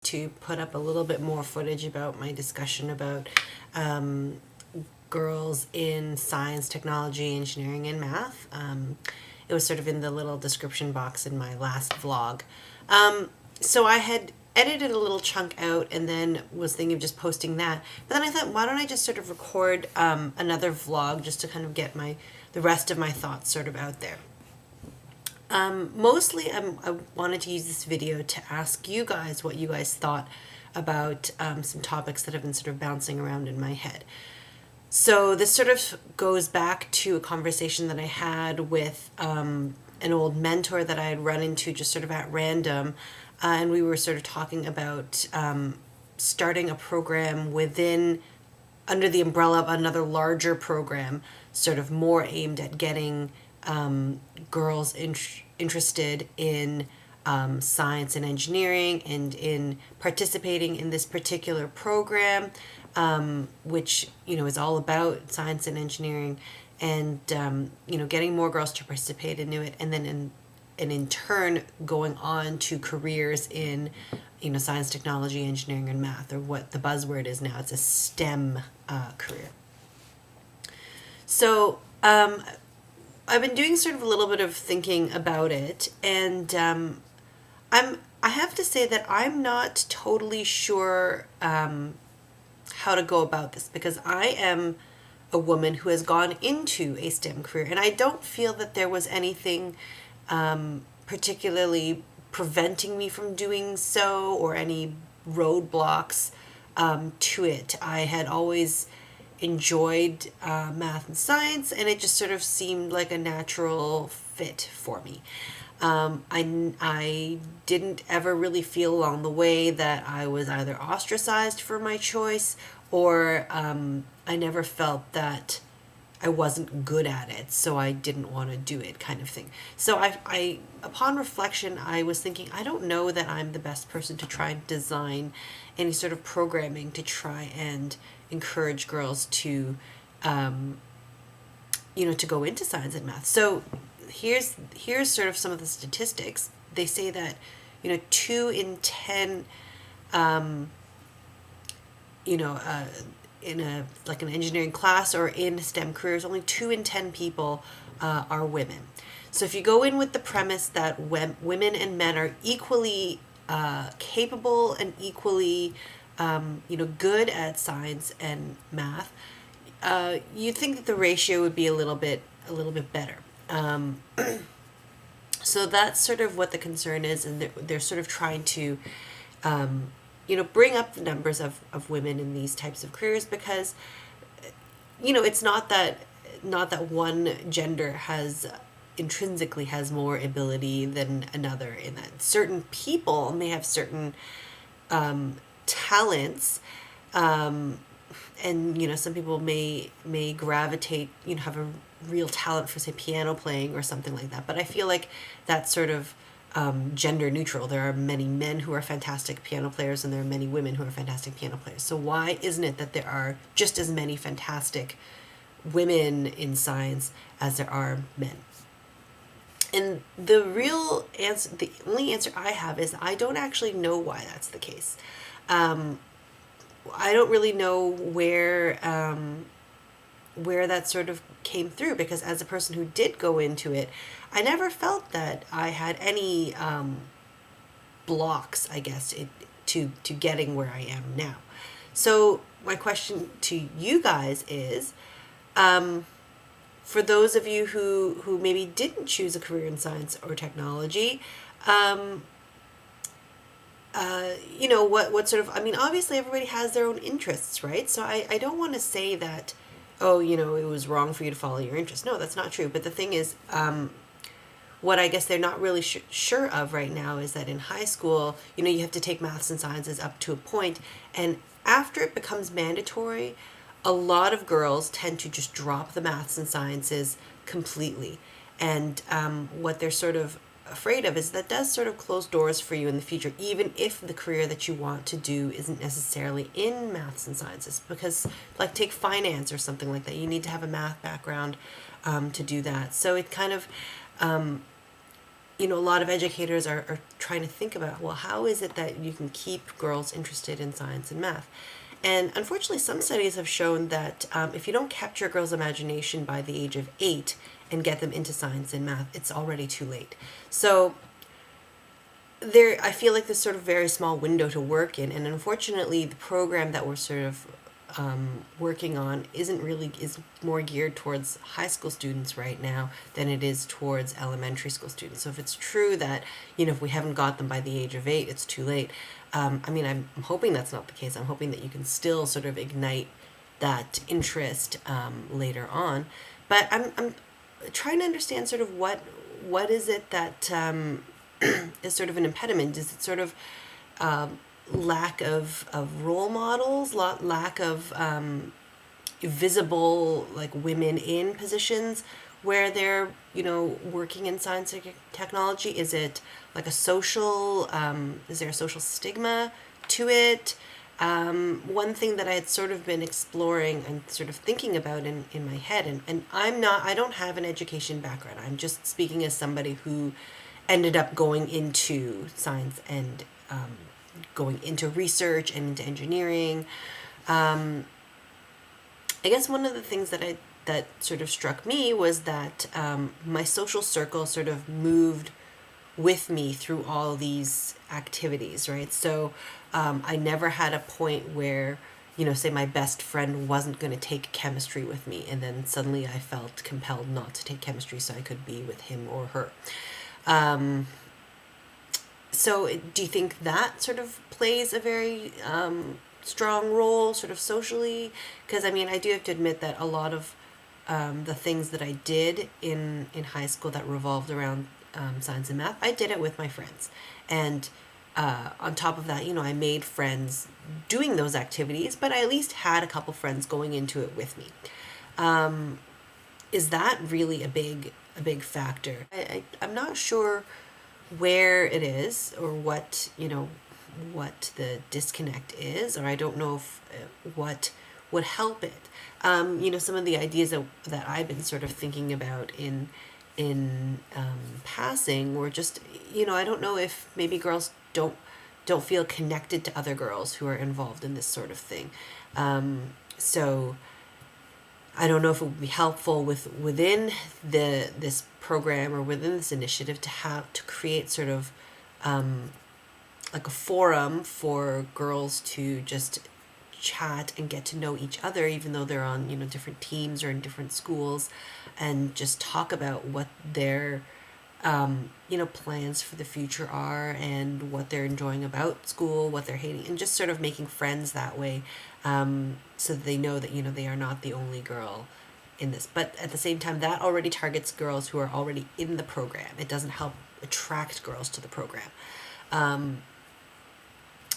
to put up a little bit more footage about my discussion about girls in science, technology, engineering, and math. It was sort of in the little description box in my last vlog. So I had edited a little chunk out and then was thinking of just posting that. But then I thought, why don't I just sort of record another vlog just to kind of get the rest of my thoughts sort of out there. Mostly I wanted to use this video to ask you guys what you guys thought about some topics that have been sort of bouncing around in my head. So this sort of goes back to a conversation that I had with an old mentor that I had run into just sort of at random, and we were sort of talking about starting a program under the umbrella of another larger program, sort of more aimed at getting girls interested in science and engineering and in participating in this particular program, which, is all about science and engineering, and, getting more girls to participate in it, and then in turn going on to careers in, science, technology, engineering, and math, or what the buzzword is now. It's a STEM career. So I've been doing sort of a little bit of thinking about it, and I have to say that I'm not totally sure how to go about this, because I am a woman who has gone into a STEM career, and I don't feel that there was anything particularly preventing me from doing so, or any roadblocks to it. I had always enjoyed math and science, and it just sort of seemed like a natural fit for me. I didn't ever really feel along the way that I was either ostracized for my choice, or I never felt that I wasn't good at it, so I didn't want to do it, kind of thing. So I upon reflection, I was thinking, I don't know that I'm the best person to try and design any sort of programming to try and encourage girls to, to go into science and math. So here's sort of some of the statistics. They say that, 2 in 10, in an engineering class or in STEM careers, only 2 in 10 people are women. So if you go in with the premise that women and men are equally capable and equally good at science and math, you'd think that the ratio would be a little bit better. So that's sort of what the concern is, and they're sort of trying to bring up the numbers of women in these types of careers, because it's not that one gender intrinsically has more ability than another, in that certain people may have certain talents, and some people may gravitate, have a real talent for, say, piano playing or something like that. But I feel like that's sort of gender neutral. There are many men who are fantastic piano players, and there are many women who are fantastic piano players. So why isn't it that there are just as many fantastic women in science as there are men? And the only answer I have is I don't actually know why that's the case. I don't really know where that sort of came through, because as a person who did go into it, I never felt that I had any blocks, I guess, to getting where I am now. So my question to you guys is, for those of you who maybe didn't choose a career in science or technology, what sort of, obviously everybody has their own interests, right? So I don't want to say that, it was wrong for you to follow your interests. No, that's not true. But the thing is, what I guess they're not really sure of right now is that in high school, you have to take maths and sciences up to a point, and after it becomes mandatory, a lot of girls tend to just drop the maths and sciences completely. And what they're sort of afraid of is that does sort of close doors for you in the future, even if the career that you want to do isn't necessarily in maths and sciences. Because, like, take finance or something like that, you need to have a math background to do that. So it kind of a lot of educators are trying to think about, well, how is it that you can keep girls interested in science and math? And unfortunately, some studies have shown that if you don't capture a girl's imagination by the age of 8 and get them into science and math, it's already too late. So I feel like this sort of very small window to work in, and unfortunately, the program that we're sort of working on is more geared towards high school students right now than it is towards elementary school students. So if it's true that if we haven't got them by the age of 8, it's too late. I'm hoping that's not the case. I'm hoping that you can still sort of ignite that interest later on. But I'm trying to understand sort of what is it that is sort of an impediment. Is it sort of lack of role models, lack of visible like women in positions where they're working in science and technology? Is it like is there a social stigma to it? One thing that I had sort of been exploring and sort of thinking about in my head, and I don't have an education background. I'm just speaking as somebody who ended up going into science and going into research and into engineering. I guess one of the things that sort of struck me was that my social circle sort of moved with me through all these activities, right? So I never had a point where, say my best friend wasn't going to take chemistry with me, and then suddenly I felt compelled not to take chemistry so I could be with him or her. So do you think that sort of plays a very strong role sort of socially? Because I do have to admit that a lot of the things that I did in high school that revolved around science and math, I did it with my friends. And on top of that, I made friends doing those activities, but I at least had a couple friends going into it with me. Is that really a big factor? I'm not sure where it is or what the disconnect is, or I don't know if what would help it. Some of the ideas that I've been sort of thinking about in passing were just, I don't know if maybe girls don't feel connected to other girls who are involved in this sort of thing. So I don't know if it would be helpful within this program or within this initiative to create sort of like a forum for girls to just chat and get to know each other, even though they're on different teams or in different schools, and just talk about what their plans for the future are and what they're enjoying about school, what they're hating, and just sort of making friends that way, so that they know that they are not the only girl in this. But at the same time, that already targets girls who are already in the program. It doesn't help attract girls to the program.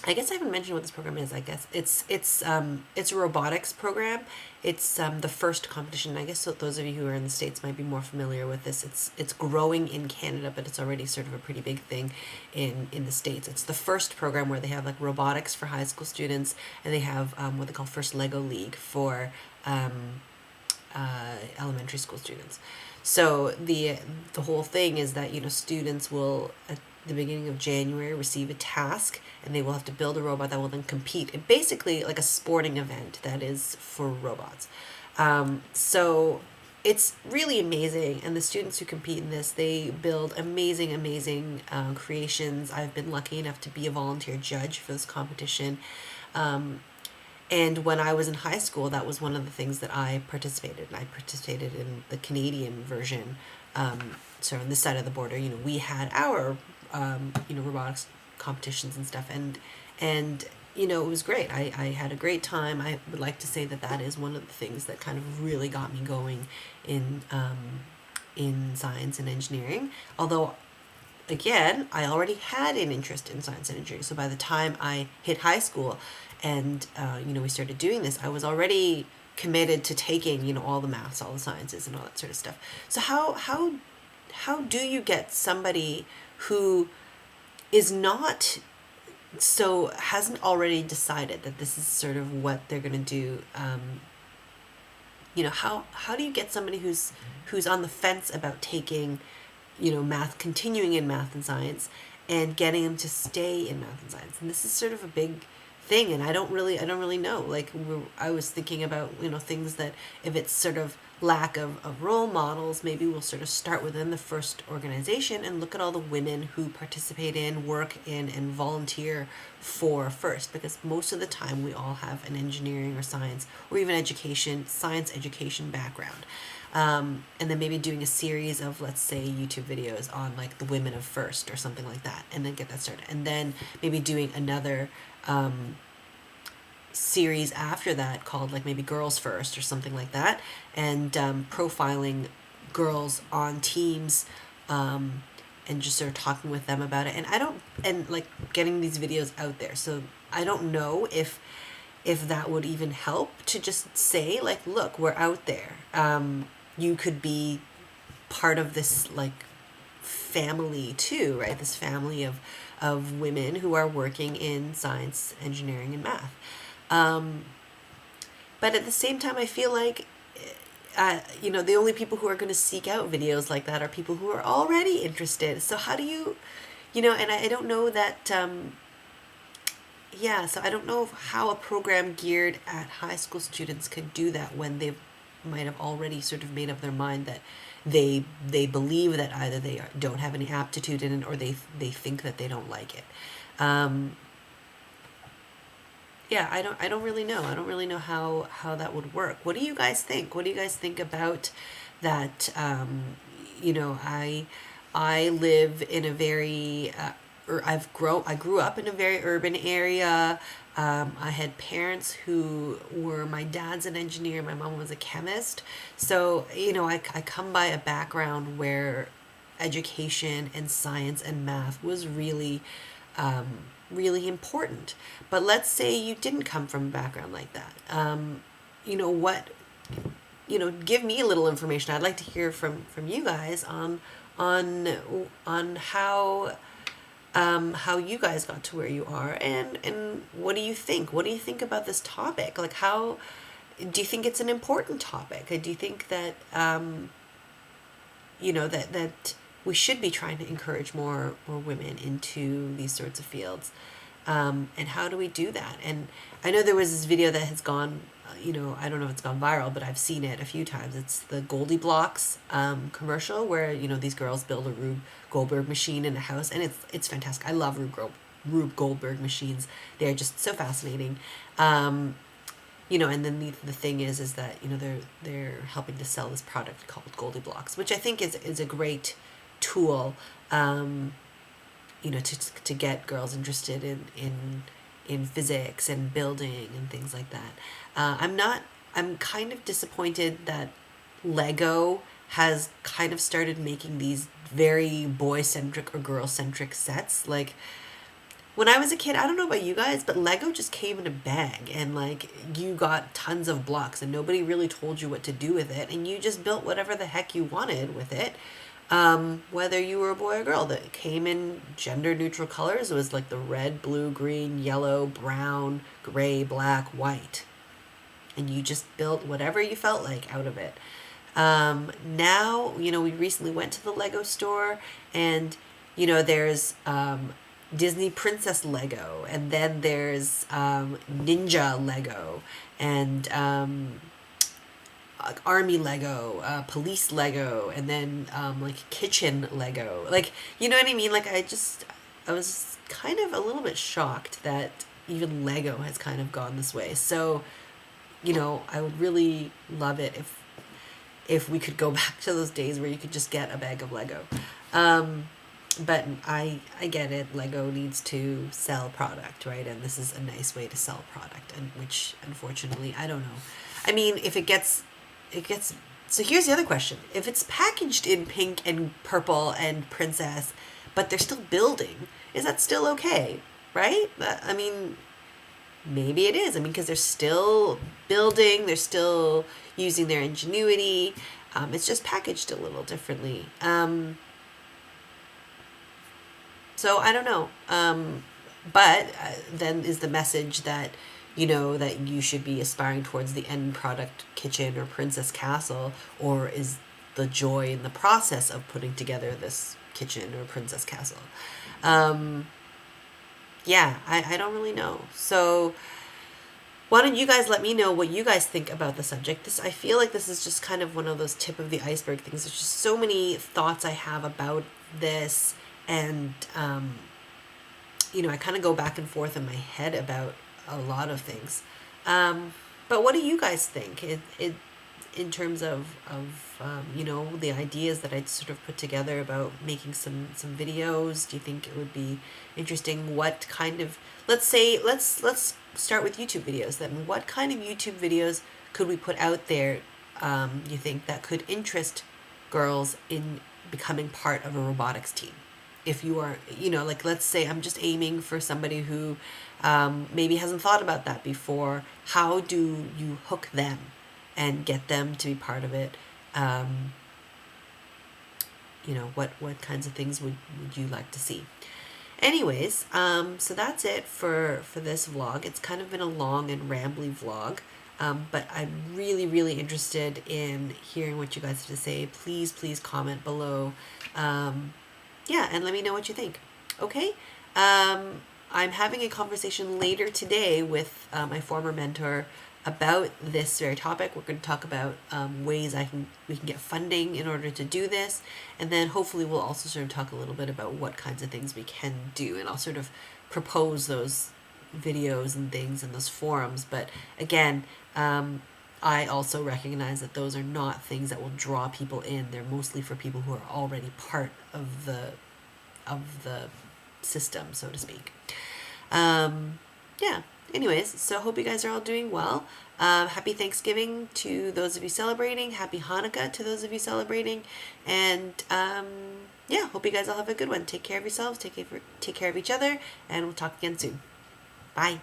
I guess I haven't mentioned what this program is. I guess it's a robotics program. It's the first competition. I guess so those of you who are in the States might be more familiar with this. It's growing in Canada, but it's already sort of a pretty big thing in the States. It's the first program where they have like robotics for high school students, and they have what they call First Lego League for elementary school students. So the whole thing is that students will at the beginning of January receive a task, and they will have to build a robot that will then compete. It basically like a sporting event that is for robots. So it's really amazing, and the students who compete in this, they build amazing creations. I've been lucky enough to be a volunteer judge for this competition. And when I was in high school, that was one of the things that I participated in. I participated in the Canadian version. So on this side of the border, we had our, robotics competitions and stuff. And it was great. I had a great time. I would like to say that is one of the things that kind of really got me going in science and engineering. Although, again, I already had an interest in science and engineering. So by the time I hit high school and, we started doing this, I was already committed to taking, all the maths, all the sciences, and all that sort of stuff. So how do you get somebody who is not, hasn't already decided that this is sort of what they're going to do? How do you get somebody who's on the fence about taking, math, continuing in math and science, and getting them to stay in math and science. And this is sort of a big thing, and I don't really know. Like, I was thinking about, things that if it's sort of lack of role models, maybe we'll sort of start within the first organization and look at all the women who participate in, work in, and volunteer for first, because most of the time we all have an engineering or science or even science education background. And then maybe doing a series of, let's say, YouTube videos on like the women of first or something like that, and then get that started. And then maybe doing another series after that called like maybe girls first or something like that, and profiling girls on teams, and just sort of talking with them about it. And like getting these videos out there. So I don't know if that would even help to just say like, look, we're out there. You could be part of this like family too, right? This family of women who are working in science, engineering, and math. But at the same time, I feel like, the only people who are going to seek out videos like that are people who are already interested. So how do you, and I don't know that, so I don't know how a program geared at high school students could do that when they might have already sort of made up their mind that they believe that either they don't have any aptitude in it, or they think that they don't like it. I don't really know. I don't really know how that would work. What do you guys think? What do you guys think about that? I live in a very I grew up in a very urban area. I had parents who were, my dad's an engineer, my mom was a chemist. So, I come by a background where education and science and math was really, really important. But let's say you didn't come from a background like that. Give me a little information. I'd like to hear from you guys on how you guys got to where you are, and what do you think? What do you think about this topic? Like, how do you think it's an important topic? Do you think that that we should be trying to encourage more women into these sorts of fields? And how do we do that? And I know there was this video that has gone, I don't know if it's gone viral, but I've seen it a few times. It's the Blocks commercial where, these girls build a Rube Goldberg machine in a house, and it's fantastic. I love Rube Goldberg machines. They're just so fascinating. And then the thing is that, they're helping to sell this product called Blocks, which I think is a great tool, to get girls interested in physics and building and things like that. I'm kind of disappointed that Lego has kind of started making these very boy-centric or girl-centric sets. Like, when I was a kid, I don't know about you guys, but Lego just came in a bag, and like, you got tons of blocks and nobody really told you what to do with it, and you just built whatever the heck you wanted with it. Whether you were a boy or girl, that came in gender neutral colors. It was like the red, blue, green, yellow, brown, gray, black, white. And you just built whatever you felt like out of it. Now, we recently went to the Lego store, and, there's Disney Princess Lego, and then there's Ninja Lego, and Army Lego, Police Lego, and then like Kitchen Lego. Like, you know what I mean? Like, I was kind of a little bit shocked that even Lego has kind of gone this way. So, I would really love it if we could go back to those days where you could just get a bag of Lego. But I get it. Lego needs to sell product, right? And this is a nice way to sell product, and which, unfortunately, I don't know. I mean, if it gets, so here's the other question. If it's packaged in pink and purple and princess, but they're still building, is that still okay, right? I mean, maybe it is. I mean, because they're still building, they're still using their ingenuity. It's just packaged a little differently. So I don't know. But then is the message that, that you should be aspiring towards the end product, kitchen or princess castle, or is the joy in the process of putting together this kitchen or princess castle. Yeah, I don't really know. So why don't you guys let me know what you guys think about the subject? I feel like this is just kind of one of those tip of the iceberg things. There's just so many thoughts I have about this, and I kind of go back and forth in my head about a lot of things. But what do you guys think? In terms of the ideas that I'd sort of put together about making some videos. Do you think it would be interesting? What kind of, let's start with YouTube videos then. What kind of YouTube videos could we put out there, you think, that could interest girls in becoming part of a robotics team? If you are, let's say I'm just aiming for somebody who maybe hasn't thought about that before. How do you hook them and get them to be part of it? What kinds of things would you like to see? Anyways, so that's it for this vlog. It's kind of been a long and rambly vlog, but I'm really, really interested in hearing what you guys have to say. Please comment below. Yeah, and let me know what you think. Okay? I'm having a conversation later today with my former mentor about this very topic. We're going to talk about ways we can get funding in order to do this, and then hopefully we'll also sort of talk a little bit about what kinds of things we can do, and I'll sort of propose those videos and things in those forums. But again, I also recognize that those are not things that will draw people in. They're mostly for people who are already part of the system, so to speak. Yeah. Anyways, so I hope you guys are all doing well. Happy Thanksgiving to those of you celebrating. Happy Hanukkah to those of you celebrating. And yeah, hope you guys all have a good one. Take care of yourselves. Take care of each other. And we'll talk again soon. Bye.